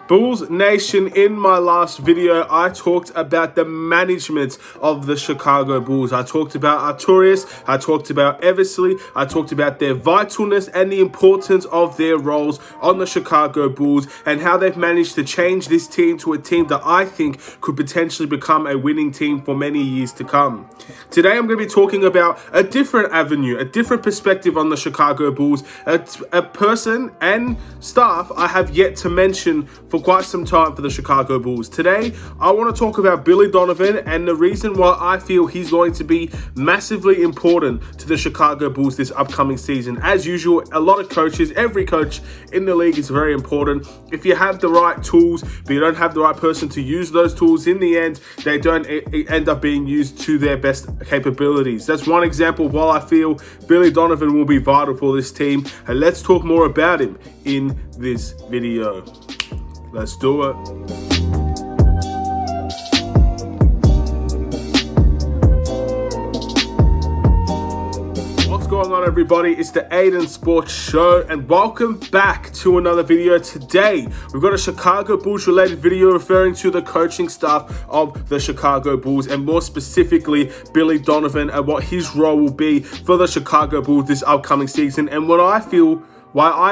Bulls Nation, in my last video, I talked about the management of the Chicago Bulls. I talked about Arturius, I talked about Eversley, I talked about their vitalness and the importance of their roles on the Chicago Bulls and how they've managed to change this team to a team that I think could potentially become a winning team for many years to come. Today, I'm going to be talking about a different avenue, a different perspective on the Chicago Bulls, a person and staff I have yet to mention for quite some time for the Chicago Bulls. Today, I want to talk about Billy Donovan and the reason why I feel he's going to be massively important to the Chicago Bulls this upcoming season. As usual, a lot of coaches, every coach in the league is very important. If you have the right tools, but you don't have the right person to use those tools, in the end, they don't end up being used to their best capabilities. That's one example of why I feel Billy Donovan will be vital for this team. And let's talk more about him in this video. Let's do it. What's going on, everybody? It's the Aidan Sports Show and welcome back to another video. Today, we've got a Chicago Bulls related video referring to the coaching staff of the Chicago Bulls and more specifically, Billy Donovan and what his role will be for the Chicago Bulls this upcoming season and why I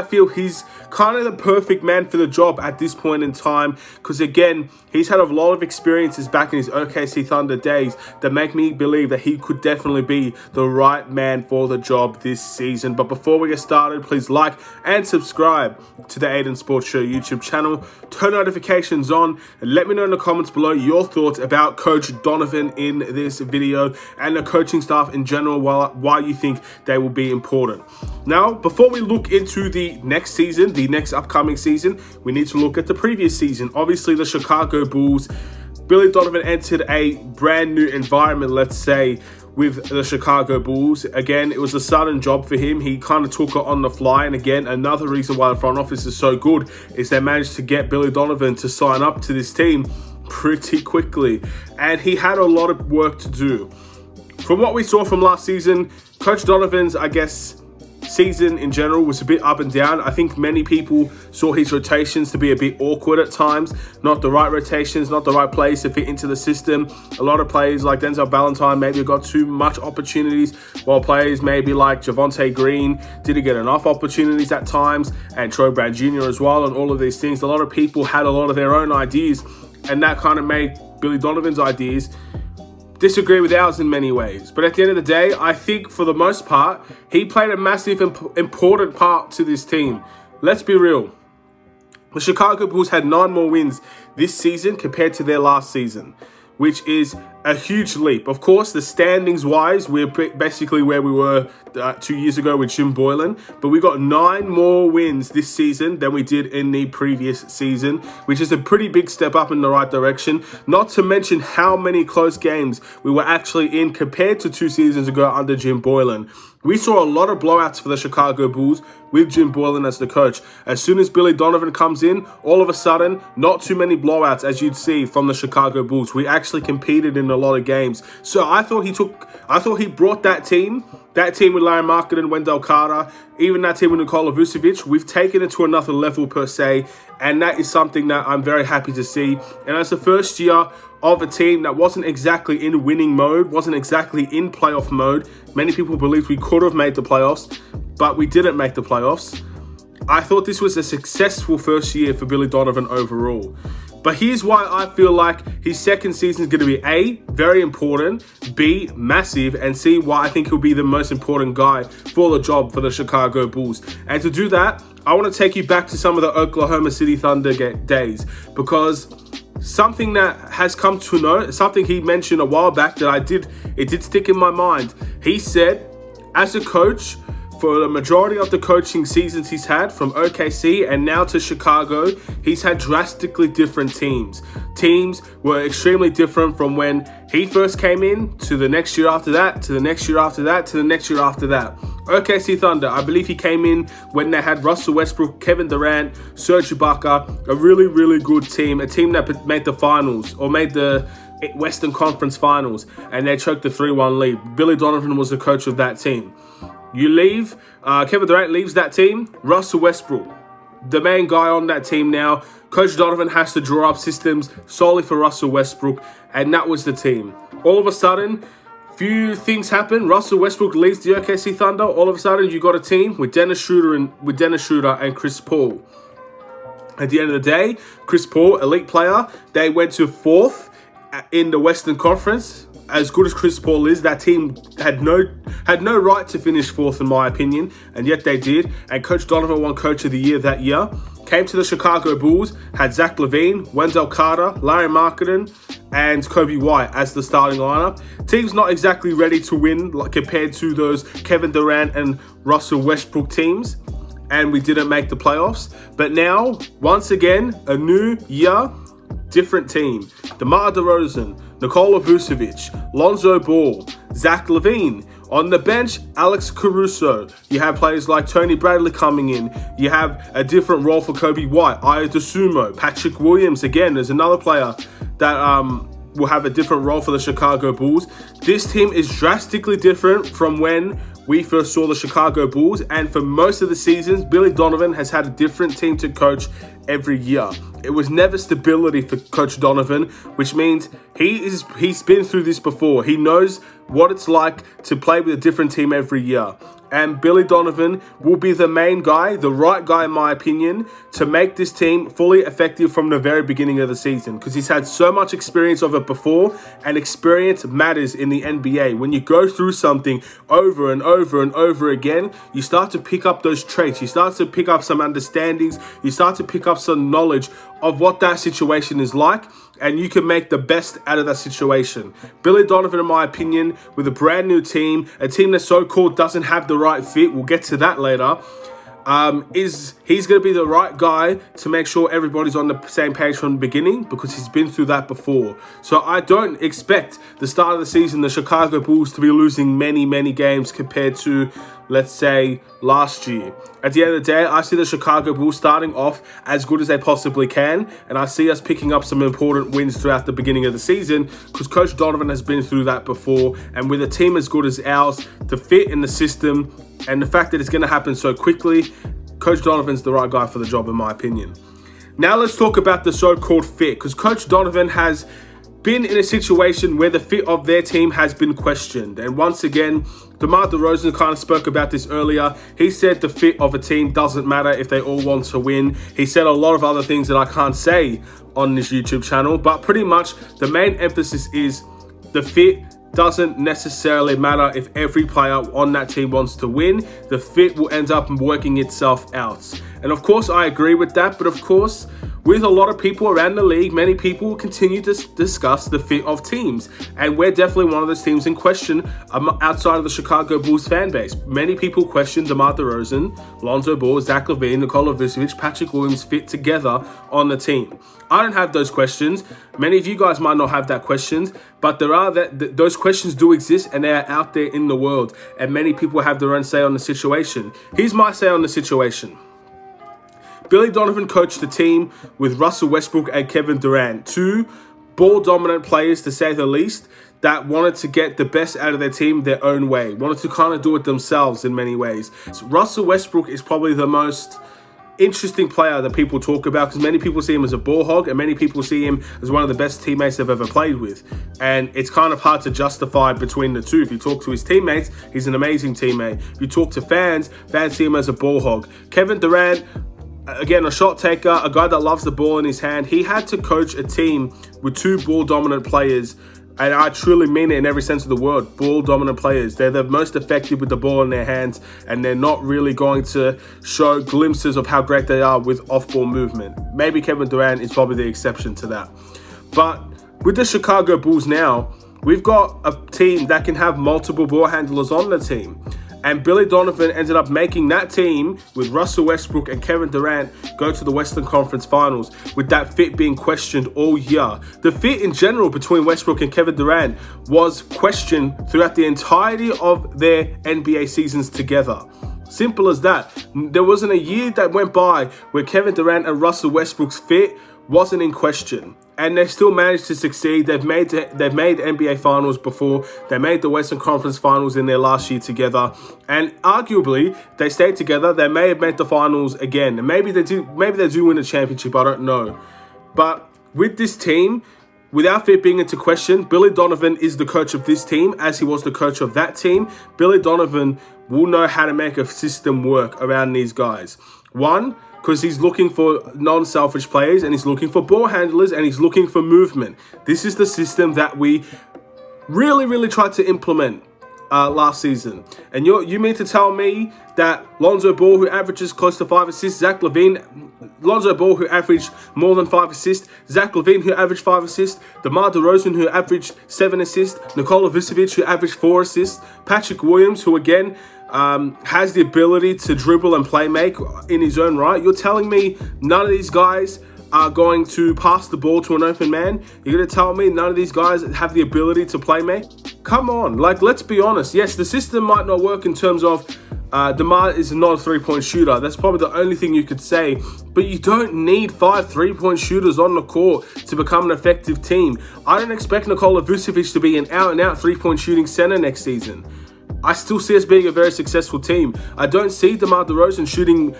feel he's kind of the perfect man for the job at this point in time. Because again, he's had a lot of experiences back in his OKC Thunder days that make me believe that he could definitely be the right man for the job this season. But before we get started, please like and subscribe to the Aidan Sports Show YouTube channel. Turn notifications on and let me know in the comments below your thoughts about Coach Donovan in this video and the coaching staff in general, why you think they will be important. Now, before we look into the next season, the next upcoming season, we need to look at the previous season. Obviously, the Chicago Bulls, Billy Donovan entered a brand new environment, let's say, with the Chicago Bulls. Again, it was a sudden job for him. He kind of took it on the fly. And again, another reason why the front office is so good is they managed to get Billy Donovan to sign up to this team pretty quickly. And he had a lot of work to do. From what we saw from last season, Coach Donovan's, season in general was a bit up and down. I think many people saw his rotations to be a bit awkward at times. Not the right rotations, not the right players to fit into the system. A lot of players like Denzel Valentine maybe got too much opportunities, while players maybe like Javonte Green didn't get enough opportunities at times, and Troy Brown Jr. as well, and all of these things. A lot of people had a lot of their own ideas, and that kind of made Billy Donovan's ideas disagree with ours in many ways. But at the end of the day, I think for the most part, he played a massive important part to this team. Let's be real. The Chicago Bulls had 9 more wins this season compared to their last season, which is a huge leap. Of course, the standings wise, we're basically where we were 2 years ago with Jim Boylan, but we got 9 more wins this season than we did in the previous season, which is a pretty big step up in the right direction. Not to mention how many close games we were actually in compared to 2 seasons ago under Jim Boylan. We saw a lot of blowouts for the Chicago Bulls with Jim Boylan as the coach. As soon as Billy Donovan comes in, all of a sudden, not too many blowouts as you'd see from the Chicago Bulls. We actually competed in a lot of games. So I thought he brought that team with Larry Market and Wendell Carter, even that team with Nikola Vucevic, we've taken it to another level per se, and that is something that I'm very happy to see. And as the first year of a team that wasn't exactly in winning mode, wasn't exactly in playoff mode, many people believed we could have made the playoffs, but we didn't make the playoffs. I thought this was a successful first year for Billy Donovan overall. But here's why I feel like his second season is going to be A, very important, B, massive, and C, why I think he'll be the most important guy for the job for the Chicago Bulls. And to do that, I want to take you back to some of the Oklahoma City Thunder days, because something that has come to know, something he mentioned a while back that it did stick in my mind. He said, as a coach, for the majority of the coaching seasons he's had, from OKC and now to Chicago, he's had drastically different teams. Teams were extremely different from when he first came in to the next year after that, to the next year after that, to the next year after that. OKC Thunder, I believe he came in when they had Russell Westbrook, Kevin Durant, Serge Ibaka, a really, really good team, a team that made the finals or made the Western Conference Finals, and they choked the 3-1 lead. Billy Donovan was the coach of that team. You leave, Kevin Durant leaves that team, Russell Westbrook the main guy on that team now. Coach Donovan has to draw up systems solely for Russell Westbrook, and that was the team. All of a sudden, few things happen. Russell Westbrook leaves the OKC Thunder. All of a sudden, you got a team with Dennis Schroeder and Chris Paul. At the end of the day, Chris Paul, elite player, they went to 4th in the Western Conference. As good as Chris Paul is, that team had no right to finish 4th in my opinion, and yet they did. And Coach Donovan won Coach of the Year that year. Came to the Chicago Bulls, had Zach LaVine, Wendell Carter, Larry Marketing, and Kobe White as the starting lineup. Team's not exactly ready to win compared to those Kevin Durant and Russell Westbrook teams, and we didn't make the playoffs. But now, once again, a new year, different team. DeMar DeRozan, Nikola Vucevic, Lonzo Ball, Zach LaVine. On the bench, Alex Caruso. You have players like Tony Bradley coming in. You have a different role for Kobe White, Aya DeSumo, Patrick Williams. Again, there's another player that will have a different role for the Chicago Bulls. This team is drastically different from when we first saw the Chicago Bulls, and for most of the seasons, Billy Donovan has had a different team to coach every year. It was never stability for Coach Donovan, which means he's been through this before. He knows what it's like to play with a different team every year. And Billy Donovan will be the main guy, the right guy in my opinion, to make this team fully effective from the very beginning of the season, because he's had so much experience of it before, and experience matters in the NBA. When you go through something over and over and over again, you start to pick up those traits, you start to pick up some understandings, you start to pick up some knowledge of what that situation is like, and you can make the best out of that situation. Billy Donovan, in my opinion, with a brand new team, a team that so-called doesn't have the right fit, we'll get to that later, he's going to be the right guy to make sure everybody's on the same page from the beginning, because he's been through that before. So I don't expect the start of the season, the Chicago Bulls, to be losing many games compared to, let's say, last year. At the end of the day, I see the Chicago Bulls starting off as good as they possibly can, and I see us picking up some important wins throughout the beginning of the season, because Coach Donovan has been through that before, and with a team as good as ours, to fit in the system, and the fact that it's going to happen so quickly, Coach Donovan's the right guy for the job, in my opinion. Now let's talk about the so-called fit, because Coach Donovan has been in a situation where the fit of their team has been questioned. And once again, DeMar DeRozan kind of spoke about this earlier. He said the fit of a team doesn't matter if they all want to win. He said a lot of other things that I can't say on this YouTube channel, but pretty much the main emphasis is the fit doesn't necessarily matter if every player on that team wants to win. The fit will end up working itself out. And of course, I agree with that. But of course, with a lot of people around the league, many people will continue to discuss the fit of teams. And we're definitely one of those teams in question outside of the Chicago Bulls fan base. Many people question DeMar DeRozan, Lonzo Ball, Zach LaVine, Nikola Vucevic, Patrick Williams fit together on the team. I don't have those questions. Many of you guys might not have that questions, but there are those questions do exist, and they are out there in the world. And many people have their own say on the situation. Here's my say on the situation. Billy Donovan coached the team with Russell Westbrook and Kevin Durant, two ball-dominant players, to say the least, that wanted to get the best out of their team their own way, wanted to kind of do it themselves in many ways. So Russell Westbrook is probably the most interesting player that people talk about, because many people see him as a ball hog, and many people see him as one of the best teammates they've ever played with. And it's kind of hard to justify between the two. If you talk to his teammates, he's an amazing teammate. If you talk to fans see him as a ball hog. Kevin Durant, again, a shot taker, a guy that loves the ball in his hand. He had to coach a team with two ball-dominant players, and I truly mean it in every sense of the word, ball-dominant players. They're the most effective with the ball in their hands, and they're not really going to show glimpses of how great they are with off-ball movement. Maybe Kevin Durant is probably the exception to that. But with the Chicago Bulls now, we've got a team that can have multiple ball handlers on the team. And Billy Donovan ended up making that team with Russell Westbrook and Kevin Durant go to the Western Conference Finals, with that fit being questioned all year. The fit in general between Westbrook and Kevin Durant was questioned throughout the entirety of their NBA seasons together. Simple as that. There wasn't a year that went by where Kevin Durant and Russell Westbrook's fit wasn't in question. and they've still managed to succeed. They've made NBA Finals before. They made the Western Conference Finals in their last year together, and arguably they stayed together. They may have made the finals again, and maybe they do win a championship. I don't know, but with this team, without it being into question, Billy Donovan is the coach of this team, as he was the coach of that team. Billy Donovan will know how to make a system work around these guys. One, because he's looking for non-selfish players, and he's looking for ball handlers, and he's looking for movement. This is the system that we really tried to implement last season. And you mean to tell me that Lonzo Ball, who averages close to 5 assists, Lonzo Ball, who averaged more than 5 assists, Zach LaVine, who averaged 5 assists, DeMar DeRozan, who averaged 7 assists, Nikola Vucevic, who averaged 4 assists, Patrick Williams, who again has the ability to dribble and play make in his own right. You're telling me none of these guys are going to pass the ball to an open man? You're going to tell me none of these guys have the ability to play make? Come on, like, let's be honest. Yes, the system might not work in terms of DeMar is not a three-point shooter. That's probably the only thing you could say. But you don't need 5 three-point shooters on the court to become an effective team. I don't expect Nikola Vucevic to be an out-and-out three-point shooting center next season. I still see us being a very successful team. I don't see DeMar DeRozan shooting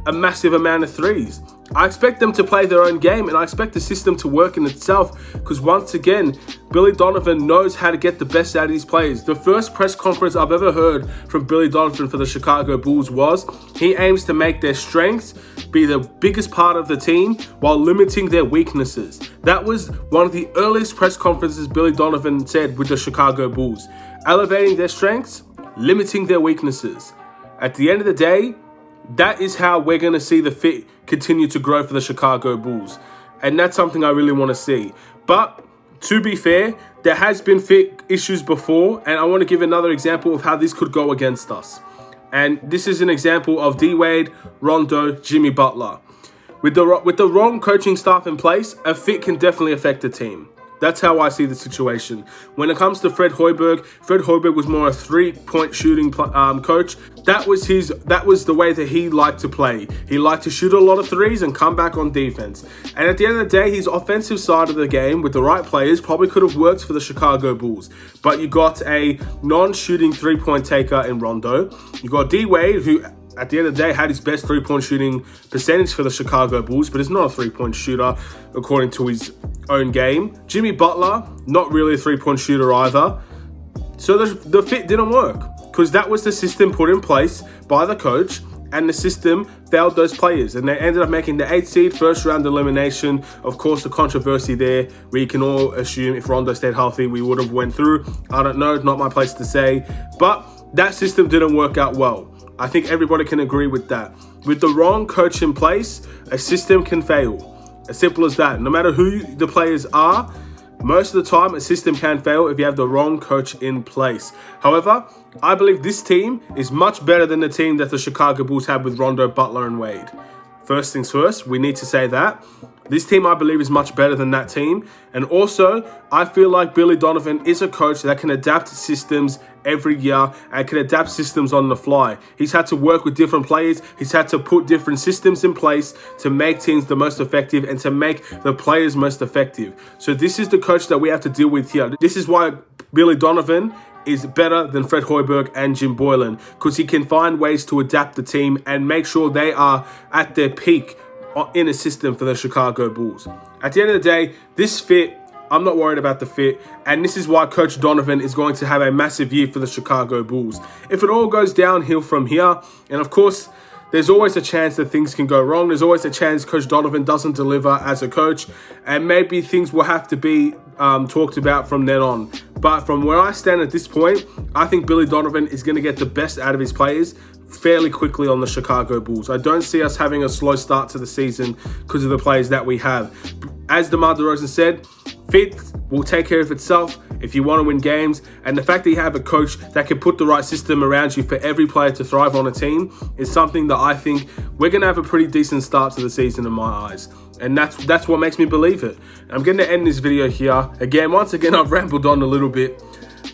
a massive amount of threes. I expect them to play their own game, and I expect the system to work in itself, because once again, Billy Donovan knows how to get the best out of these players. The first press conference I've ever heard from Billy Donovan for the Chicago Bulls was he aims to make their strengths be the biggest part of the team while limiting their weaknesses. That was one of the earliest press conferences Billy Donovan said with the Chicago Bulls. Elevating their strengths, limiting their weaknesses. At the end of the day, that is how we're going to see the fit continue to grow for the Chicago Bulls. And that's something I really want to see. But to be fair, there has been fit issues before, and I want to give another example of how this could go against us. And this is an example of D-Wade, Rondo, Jimmy Butler. With the wrong coaching staff in place, a fit can definitely affect the team. That's how I see the situation. When it comes to Fred Hoiberg was more a three-point shooting coach. That was the way that he liked to play. He liked to shoot a lot of threes and come back on defense. And at the end of the day, his offensive side of the game with the right players probably could have worked for the Chicago Bulls. But you got a non-shooting three-point taker in Rondo. You got D-Wade, who at the end of the day had his best three-point shooting percentage for the Chicago Bulls, but is not a three-point shooter according to his own game. Jimmy Butler, not really a three-point shooter either. So the fit didn't work, because that was the system put in place by the coach, and the system failed those players, and they ended up making the 8th seed, first round elimination. Of course, the controversy there, we can all assume if Rondo stayed healthy, we would have went through. I don't know, not my place to say, but that system didn't work out well. I think everybody can agree with that. With the wrong coach in place, a system can fail. As simple as that. No matter who the players are, most of the time a system can fail if you have the wrong coach in place. However, I believe this team is much better than the team that the Chicago Bulls had with Rondo, Butler, and Wade. First things first, we need to say that. This team, I believe, is much better than that team. And also, I feel like Billy Donovan is a coach that can adapt systems every year and can adapt systems on the fly. He's had to work with different players. He's had to put different systems in place to make teams the most effective and to make the players most effective. So this is the coach that we have to deal with here. This is why Billy Donovan is better than Fred Hoiberg and Jim Boylan, because he can find ways to adapt the team and make sure they are at their peak in a system for the Chicago Bulls. At the end of the day, this fit, I'm not worried about the fit, and this is why Coach Donovan is going to have a massive year for the Chicago Bulls. If it all goes downhill from here, and of course, there's always a chance that things can go wrong. There's always a chance Coach Donovan doesn't deliver as a coach, and maybe things will have to be talked about from then on. But from where I stand at this point, I think Billy Donovan is going to get the best out of his players fairly quickly on the Chicago Bulls. I don't see us having a slow start to the season because of the players that we have. As DeMar DeRozan said, fit will take care of itself if you want to win games. And the fact that you have a coach that can put the right system around you for every player to thrive on a team is something that I think we're going to have a pretty decent start to the season in my eyes. And that's what makes me believe it. I'm going to end this video here. Once again, I've rambled on a little bit.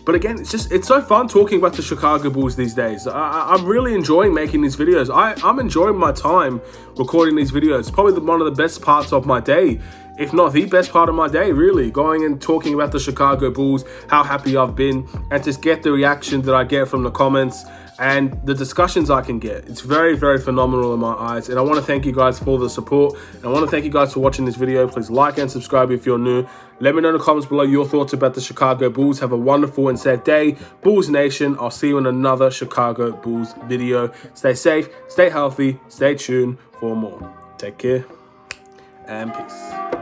But again, it's so fun talking about the Chicago Bulls these days. I'm really enjoying making these videos. I'm enjoying my time recording these videos. It's probably one of the best parts of my day, if not the best part of my day, really. Going and talking about the Chicago Bulls, how happy I've been, and just get the reaction that I get from the comments and the discussions I can get. It's very, very phenomenal in my eyes. And I want to thank you guys for the support. And I want to thank you guys for watching this video. Please like and subscribe if you're new. Let me know in the comments below your thoughts about the Chicago Bulls. Have a wonderful and safe day. Bulls Nation, I'll see you in another Chicago Bulls video. Stay safe, stay healthy, stay tuned for more. Take care and peace.